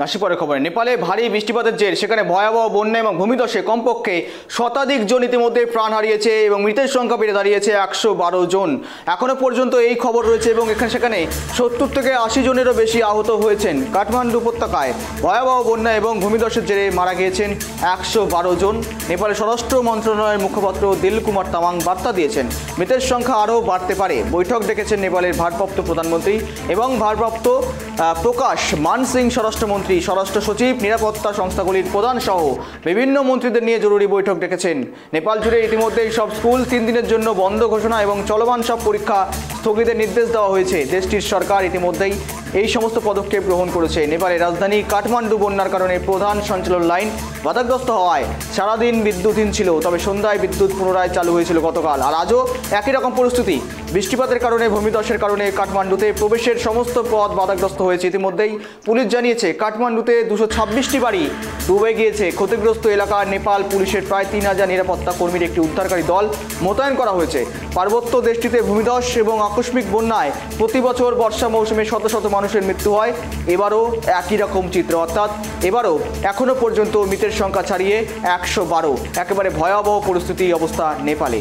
আসি পরের খবরে। নেপালে ভারী বৃষ্টিপাতের জের সেখানে ভয়াবহ বন্যা এবং ভূমিধসে কমপক্ষে শতাধিক জন ইতিমধ্যে প্রাণ হারিয়েছে এবং মৃতের সংখ্যা বেড়ে দাঁড়িয়েছে 112 জন। এখনো পর্যন্ত এই খবর রয়েছে এবং সেখানে 70 থেকে 80 জনেরও বেশি আহত হয়েছেন। কাঠমান্ডু উপত্যকায় ভয়াবহ বন্যা এবং ভূমিধসের জেরে মারা গিয়েছেন 112 জন। নেপালের স্বরাষ্ট্র মন্ত্রণালয়ের মুখপাত্র দিল কুমার তামাং বার্তা দিয়েছেন মৃতের সংখ্যা আরও বাড়তে পারে। বৈঠক ডেকেছেন নেপালের ভারপ্রাপ্ত প্রধানমন্ত্রী এবং ভারপ্রাপ্ত প্রকাশ মান সিং, স্বরাষ্ট্রমন্ত্রী, স্বরাষ্ট্র সচিব, নিরাপত্তা সংস্থাগুলির প্রধান সহ বিভিন্ন মন্ত্রীদের নিয়ে জরুরি বৈঠক ডেকেছেন। নেপাল জুড়ে ইতিমধ্যেই সব স্কুল 3 দিনের জন্য বন্ধ ঘোষণা এবং চলমান সব পরীক্ষা স্থগিতের নির্দেশ দেওয়া হয়েছে। দেশটির সরকার ইতিমধ্যেই এই সমস্ত পদক্ষেপ গ্রহণ করেছে। নেপালের রাজধানী কাঠমান্ডু বন্যার কারণে প্রধান সঞ্চালন লাইন বাধাগ্রস্ত হওয়ায় সারাদিন বিদ্যুৎহীন ছিল, তবে সন্ধ্যায় বিদ্যুৎ পুনরায় চালু হয়েছিল গতকাল। আর আজও একই রকম পরিস্থিতি। বৃষ্টিপাতের কারণে, ভূমিধসের কারণে কাঠমান্ডুতে প্রবেশের সমস্ত পথ বাধাগ্রস্ত হয়েছে। ইতিমধ্যেই পুলিশ জানিয়েছে কাঠমান্ডুতে 226টি বাড়ি ডুবে গিয়েছে। ক্ষতিগ্রস্ত এলাকার নেপাল পুলিশের প্রায় 3000 নিরাপত্তা কর্মীর একটি উদ্ধারকারী দল মোতায়েন করা হয়েছে। পার্বত্য দেশটিতে ভূমিধস এবং আকস্মিক বন্যায় প্রতি বছর বর্ষা মৌসুমে শত শত মানুষের মৃত্যু হয়। এবারও একই রকম চিত্র, অর্থাৎ এবারও এখনো পর্যন্ত মৃতের সংখ্যা ছাড়িয়ে 112। একেবারে ভয়াবহ পরিস্থিতি অবস্থা নেপালে।